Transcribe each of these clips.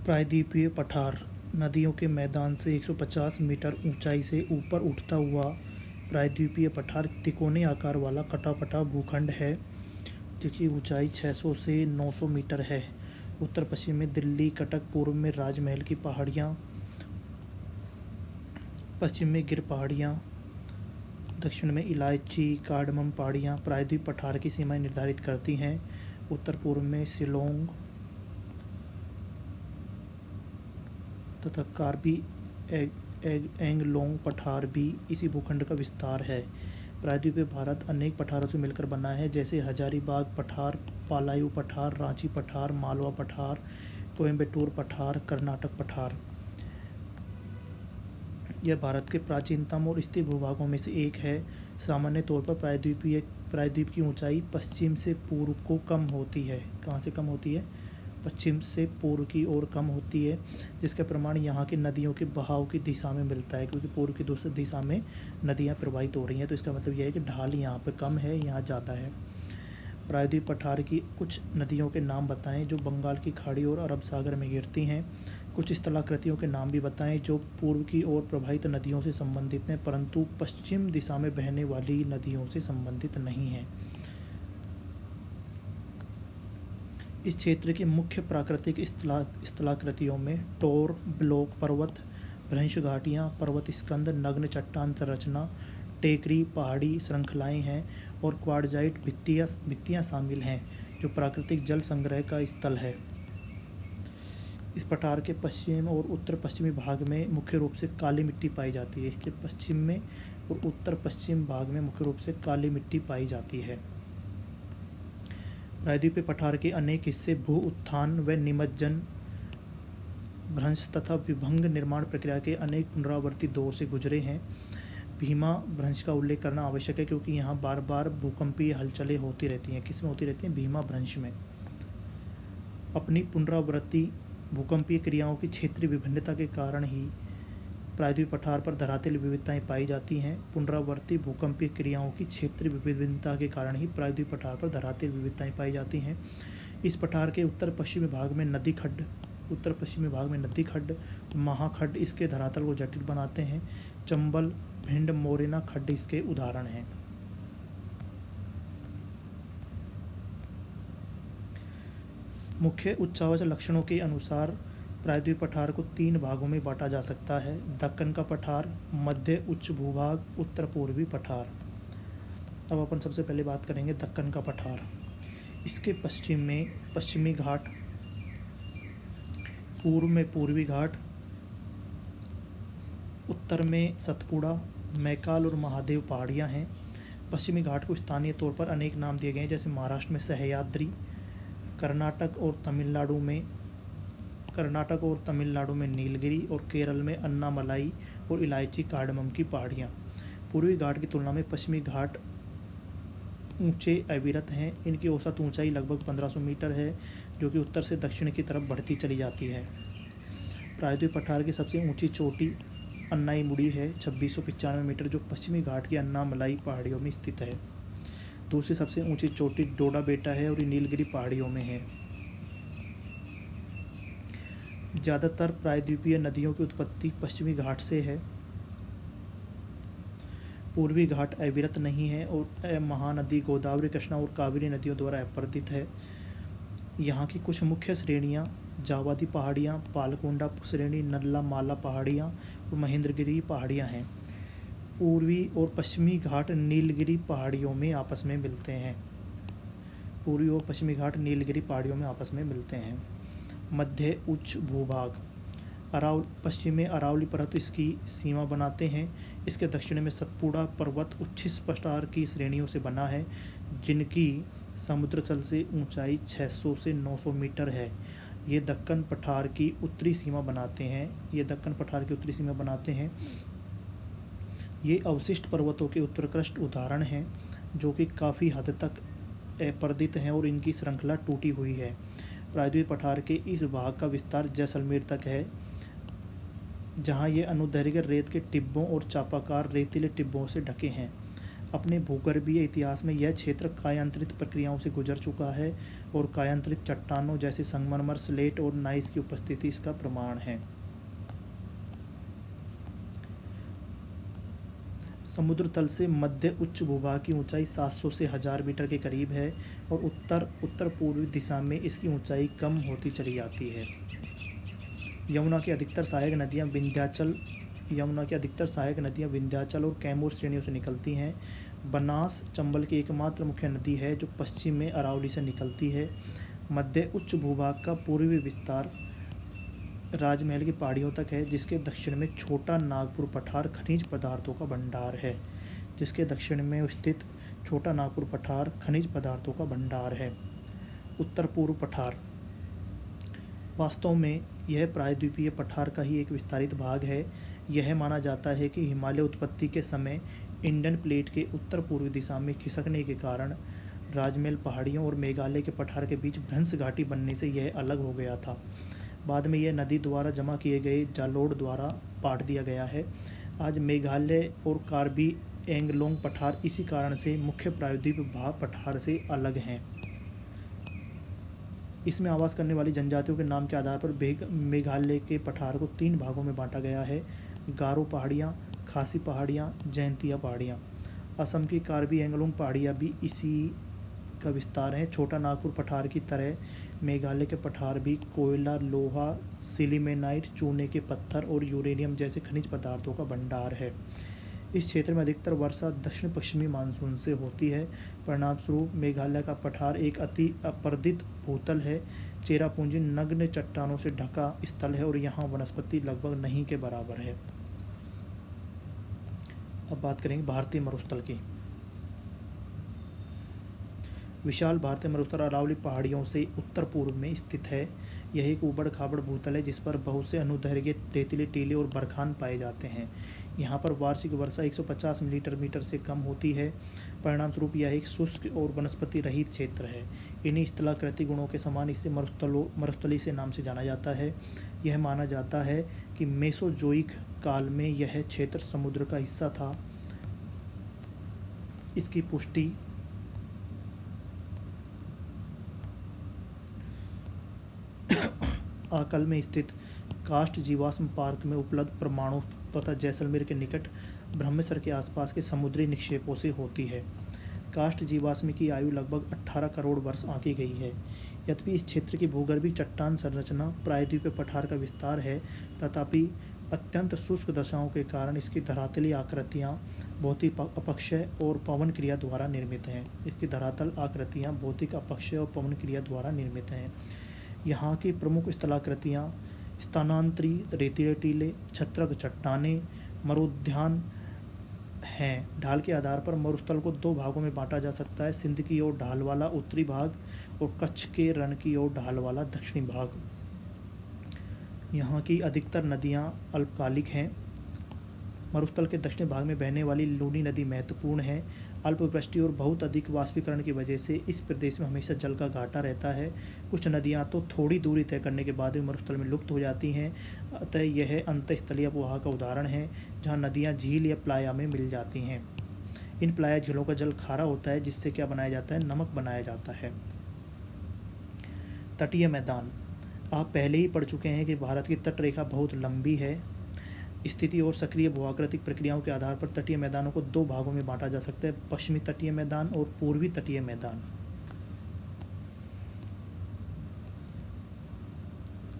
प्रायद्वीपीय पठार नदियों के मैदान से 150 मीटर ऊंचाई से ऊपर उठता हुआ प्रायद्वीपीय पठार तिकोने आकार वाला कटा-फटा भूखंड है जिसकी ऊंचाई 600 से 900 मीटर है। उत्तर पश्चिम में दिल्ली, कटक, पूर्व में राजमहल की पहाड़ियाँ, पश्चिम में गिर पहाड़ियाँ, दक्षिण में इलायची कार्डमम पहाड़ियाँ प्रायद्वीप पठार की सीमाएं निर्धारित करती हैं। उत्तर पूर्व में शिलोंग तथा कार्बी एंगलोंग पठार भी इसी भूखंड का विस्तार है। प्रायद्वीपीय भारत अनेक पठारों से मिलकर बना है, जैसे हजारीबाग पठार, पालायू पठार, रांची पठार, मालवा पठार, कोयम्बटूर पठार, कर्नाटक पठार। यह भारत के प्राचीनतम और स्थिर भूभागों में से एक है। सामान्य तौर पर प्रायद्वीप की ऊंचाई पश्चिम से पूर्व को कम होती है। कहाँ से कम होती है? पश्चिम से पूर्व की ओर कम होती है, जिसका प्रमाण यहाँ की नदियों के बहाव की दिशा में मिलता है, क्योंकि पूर्व की दूसरी दिशा में नदियाँ प्रवाहित हो रही हैं, तो इसका मतलब यह है कि ढाल यहाँ पर कम है, यहाँ ज़्यादा है। प्रायद्वीप पठार की कुछ नदियों के नाम बताएं जो बंगाल की खाड़ी और अरब सागर में गिरती हैं। कुछ स्थलाकृतियों के नाम भी बताएं जो पूर्व की ओर प्रवाहित नदियों से संबंधित हैं, परंतु पश्चिम दिशा में बहने वाली नदियों से संबंधित नहीं हैं। इस क्षेत्र की मुख्य प्राकृतिक स्थलाकृतियों में टोर ब्लॉक पर्वत, भ्रंश घाटियाँ, पर्वत स्कंद, नग्न चट्टान संरचना, टेकरी पहाड़ी श्रृंखलाएं हैं और क्वार्टजाइट भित्तियाँ शामिल हैं, जो प्राकृतिक जल संग्रह का स्थल है। इस पठार के पश्चिम और उत्तर पश्चिमी भाग में मुख्य रूप से काली मिट्टी पाई जाती है। इसके पश्चिम में और उत्तर पश्चिम भाग में मुख्य रूप से काली मिट्टी पाई जाती है। प्रायद्वीपीय पठार के अनेक हिस्से भू उत्थान व निमज्जन, भ्रंश तथा विभंग निर्माण प्रक्रिया के अनेक पुनरावर्ती दौर से गुजरे हैं। भीमा भ्रंश का उल्लेख करना आवश्यक है, क्योंकि यहाँ बार बार भूकंपीय हलचलें होती रहती हैं। किस में होती रहती हैं? भीमा भ्रंश में। अपनी पुनरावृत्ति भूकंपीय क्रियाओं की क्षेत्रीय विभिन्नता के कारण ही प्रायद्वीप पठार पर धरातलीय विविधताएं पाई जाती हैं। पुनरावर्ती भूकंपीय क्रियाओं की क्षेत्रीय विभिन्नता के कारण ही प्रायद्वीप पठार पर धरातलीय विविधताएं पाई जाती हैं। इस पठार के उत्तर पश्चिमी भाग में नदी खड्ड, महाखड्ड इसके धरातल को जटिल बनाते हैं। चंबल, भिंड, मोरेना खड्ड इसके उदाहरण हैं। मुख्य उच्चावच लक्षणों के अनुसार प्रायद्वीप पठार को 3 भागों में बांटा जा सकता है: दक्कन का पठार, मध्य उच्च भूभाग, उत्तर पूर्वी पठार। अब अपन सबसे पहले बात करेंगे दक्कन का पठार। इसके पश्चिम में पश्चिमी घाट, पूर्व में पूर्वी घाट, उत्तर में सतपुड़ा, मैकाल और महादेव पहाड़ियाँ हैं। पश्चिमी घाट को स्थानीय तौर पर अनेक नाम दिए गए हैं, जैसे महाराष्ट्र में सह्याद्री, कर्नाटक और तमिलनाडु में नीलगिरी और केरल में अन्नामलाई और इलायची कार्डमम की पहाड़ियाँ। पूर्वी घाट की तुलना में पश्चिमी घाट ऊंचे अविरत हैं। इनकी औसत ऊंचाई लगभग 1500 मीटर है, जो कि उत्तर से दक्षिण की तरफ बढ़ती चली जाती है। प्रायद्वीप पठार की सबसे ऊंची चोटी अन्नाईमुड़ी है, 2695 मीटर, जो पश्चिमी घाट की अन्नामलाई पहाड़ियों में स्थित है। दूसरी सबसे ऊंची चोटी डोडा बेटा है और ये नीलगिरी पहाड़ियों में है। ज़्यादातर प्रायद्वीपीय नदियों की उत्पत्ति पश्चिमी घाट से है। पूर्वी घाट अविरत नहीं है और महानदी गोदावरी, कृष्णा और कावेरी नदियों द्वारा अपरदित है। यहाँ की कुछ मुख्य श्रेणियाँ जावादी पहाड़ियाँ, पालकोंडा श्रेणी, नल्ला माला पहाड़ियाँ और महेंद्रगिरी पहाड़ियाँ हैं। पूर्वी और पश्चिमी घाट नीलगिरी पहाड़ियों में आपस में मिलते हैं। पूर्वी और पश्चिमी घाट नीलगिरी पहाड़ियों में आपस में मिलते हैं। मध्य उच्च भूभाग, पश्चिम में अरावली पर्वत इसकी सीमा बनाते हैं। इसके दक्षिण में सतपुड़ा पर्वत उच्छिष्ट पठार की श्रेणियों से बना है, जिनकी समुद्र तल से ऊंचाई 600 से 900 मीटर है। ये दक्कन पठार की उत्तरी सीमा बनाते हैं। ये अवशिष्ट पर्वतों के उत्कृष्ट उदाहरण हैं, जो कि काफ़ी हद तक अपरदित हैं और इनकी श्रृंखला टूटी हुई है। प्रायद्वीप पठार के इस भाग का विस्तार जैसलमेर तक है, जहाँ ये अनुदैर्घ्य रेत के टिब्बों और चापाकार रेतीले टिब्बों से ढके हैं। अपने भूगर्भीय इतिहास में यह क्षेत्र कायांतरित प्रक्रियाओं से गुजर चुका है और कायांतरित चट्टानों जैसे संगमरमर, स्लेट और नाइस की उपस्थिति इसका प्रमाण है। समुद्र तल से मध्य उच्च भूभाग की ऊंचाई 700 से 1000 मीटर के करीब है और उत्तर पूर्वी दिशा में इसकी ऊंचाई कम होती चली जाती है। यमुना की अधिकतर सहायक नदियां विंध्याचल और कैमूर श्रेणियों से निकलती हैं। बनास चंबल की एकमात्र मुख्य नदी है जो पश्चिम में अरावली से निकलती है। मध्य उच्च भूभाग का पूर्वी विस्तार राजमहल की पहाड़ियों तक है, जिसके दक्षिण में छोटा नागपुर पठार खनिज पदार्थों का भंडार है। उत्तर पूर्व पठार वास्तव में यह प्रायद्वीपीय पठार का ही एक विस्तारित भाग है। यह माना जाता है कि हिमालय उत्पत्ति के समय इंडियन प्लेट के उत्तर पूर्वी दिशा में खिसकने के कारण राजमहल पहाड़ियों और मेघालय के पठार के बीच भ्रंश घाटी बनने से यह अलग हो गया था। बाद में यह नदी द्वारा जमा किए गए जालोड़ द्वारा पाट दिया गया है। आज मेघालय और कार्बी एंगलोंग पठार इसी कारण से मुख्य प्रायद्वीप भाग पठार से अलग हैं। इसमें आवास करने वाली जनजातियों के नाम के आधार पर मेघालय के पठार को 3 भागों में बांटा गया है: गारो पहाड़ियाँ, खासी पहाड़ियाँ, जयंतिया पहाड़ियाँ। असम की कार्बी एंगलोंग पहाड़ियाँ भी इसी का विस्तार है। छोटा नागपुर पठार की तरह मेघालय के पठार भी कोयला, लोहा, सिलिमेनाइट, चूने के पत्थर और यूरेनियम जैसे खनिज पदार्थों का भंडार है। इस क्षेत्र में अधिकतर वर्षा दक्षिण पश्चिमी मानसून से होती है। परिणामस्वरूप मेघालय का पठार एक अति अपर्दित भूतल है। चेरापूंजी नग्न चट्टानों से ढका स्थल है और यहाँ वनस्पति लगभग नहीं के बराबर है। अब बात करेंगे भारतीय मरुस्थल की। विशाल भारतीय मरुस्थल अरावली पहाड़ियों से उत्तर पूर्व में स्थित है। यह एक ऊबड़ खाबड़ भूतल है जिस पर बहुत से अनुदैर्घ्य रेतीले टीले और बरखान पाए जाते हैं। यहाँ पर वार्षिक वर्षा 150 मिलीमीटर से कम होती है। परिणामस्वरूप यह एक शुष्क और वनस्पति रहित क्षेत्र है। इन्हीं स्थलाकृतिक गुणों के समान इसे मरुस्थली से नाम से जाना जाता है। यह माना जाता है कि मेसोजोइक काल में यह क्षेत्र समुद्र का हिस्सा था। इसकी पुष्टि आकल में स्थित काष्ठ जीवाश्म पार्क में उपलब्ध परमाणु तथा जैसलमेर के निकट ब्रह्मसर के आसपास के समुद्री निक्षेपों से होती है। काष्ठ जीवाश्म की आयु लगभग 18 करोड़ वर्ष आंकी गई है। यद्यपि इस क्षेत्र की भूगर्भीय चट्टान संरचना प्रायद्वीपीय पठार का विस्तार है, तथापि अत्यंत शुष्क दशाओं के कारण इसकी धरातली आकृतियाँ भौतिक अपक्षय और पवन क्रिया द्वारा निर्मित हैं। यहाँ की प्रमुख स्थलाकृतियाँ स्थानांतरित रेतीले टीले, छत्रक चट्टानें, मरुद्यान हैं। ढाल के आधार पर मरुस्थल को 2 भागों में बांटा जा सकता है: सिंध की ओर ढाल वाला उत्तरी भाग और कच्छ के रण की ओर ढाल वाला दक्षिणी भाग। यहाँ की अधिकतर नदियाँ अल्पकालिक हैं। मरुस्थल के दक्षिणी भाग में बहने वाली लूनी नदी महत्वपूर्ण है। अल्पवृष्टि और बहुत अधिक वाष्पीकरण की वजह से इस प्रदेश में हमेशा जल का घाटा रहता है। कुछ नदियाँ तो थोड़ी दूरी तय करने के बाद भी मरुस्थल में लुप्त हो जाती हैं। अतः यह अंतःस्थलीय प्रवाह का उदाहरण है, जहाँ नदियाँ झील या प्लाया में मिल जाती हैं। इन प्लाया झीलों का जल खारा होता है, जिससे क्या बनाया जाता है? नमक बनाया जाता है। तटीय मैदान। आप पहले ही पढ़ चुके हैं कि भारत की तट रेखा बहुत लंबी है। स्थिति और सक्रिय भूआकृतिक प्रक्रियाओं के आधार पर तटीय मैदानों को 2 भागों में बांटा जा सकता है: पश्चिमी तटीय मैदान और पूर्वी तटीय मैदान।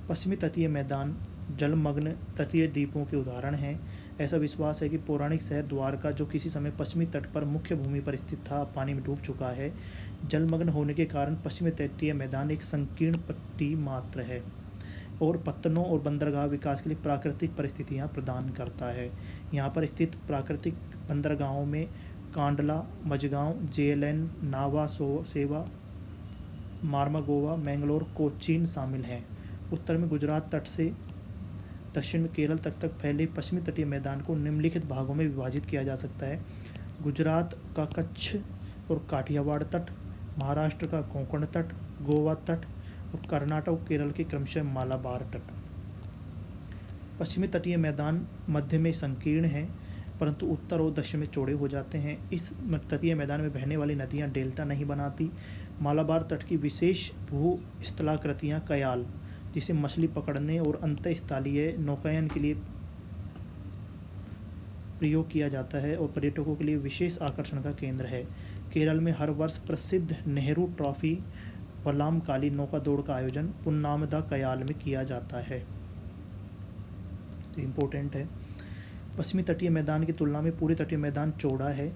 पश्चिमी तटीय मैदान जलमग्न तटीय द्वीपों के उदाहरण हैं। ऐसा विश्वास है कि पौराणिक शहर द्वारका, जो किसी समय पश्चिमी तट पर मुख्य भूमि पर स्थित था, पानी में डूब चुका है। जलमग्न होने के कारण पश्चिमी तटीय मैदान एक संकीर्ण पट्टी मात्र है और पत्तनों और बंदरगाह विकास के लिए प्राकृतिक परिस्थितियां प्रदान करता है। यहाँ पर स्थित प्राकृतिक बंदरगाहों में कांडला, मझगांव, जेएलएन, नावा सेवा, मार्मागोवा, मैंगलोर, कोचीन शामिल हैं। उत्तर में गुजरात तट से दक्षिण में केरल तक फैले पश्चिमी तटीय मैदान को निम्नलिखित भागों में विभाजित किया जा सकता है: गुजरात का कच्छ और काठियावाड़ तट, महाराष्ट्र का कोंकण तट, गोवा तट और कर्नाटक और केरल के क्रमशः मालाबार तट। पश्चिमी तटीय मैदान मध्य में संकीर्ण है। परंतु उत्तर और दक्षिण में चौड़े हो जाते हैं। इस तटीय मैदान में बहने वाली नदियाँ डेल्टा नहीं बनाती। मालाबार तट की विशेष भू स्थलाकृतियाँ कयाल, जिसे मछली पकड़ने और अंतःस्थलीय नौकायन के लिए प्रयोग किया जाता है और पर्यटकों के लिए विशेष आकर्षण का केंद्र है। केरल में हर वर्ष प्रसिद्ध नेहरू ट्रॉफी वल्लामकाली नौका दौड़ का आयोजन पुन्नामदा कयाल में किया जाता है। तो इम्पोर्टेंट है। पश्चिमी तटीय मैदान की तुलना में पूर्वी तटीय मैदान चौड़ा है।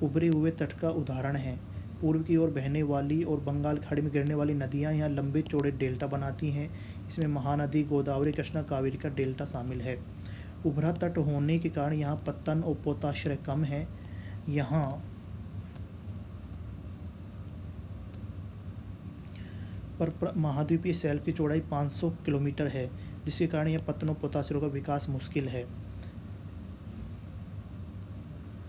उभरे हुए तट का उदाहरण है। पूर्व की ओर बहने वाली और बंगाल खाड़ी में गिरने वाली नदियाँ यहाँ लंबे चौड़े डेल्टा बनाती हैं। इसमें महानदी, गोदावरी, कृष्णा, कावेरी का डेल्टा शामिल है। उभरा तट होने के कारण यहाँ पत्तन और पोताश्रय कम है। यहाँ पर महाद्वीपीय शैल की चौड़ाई 500 किलोमीटर है, जिसके कारण यह पत्तन और पोताश्रय का विकास मुश्किल है।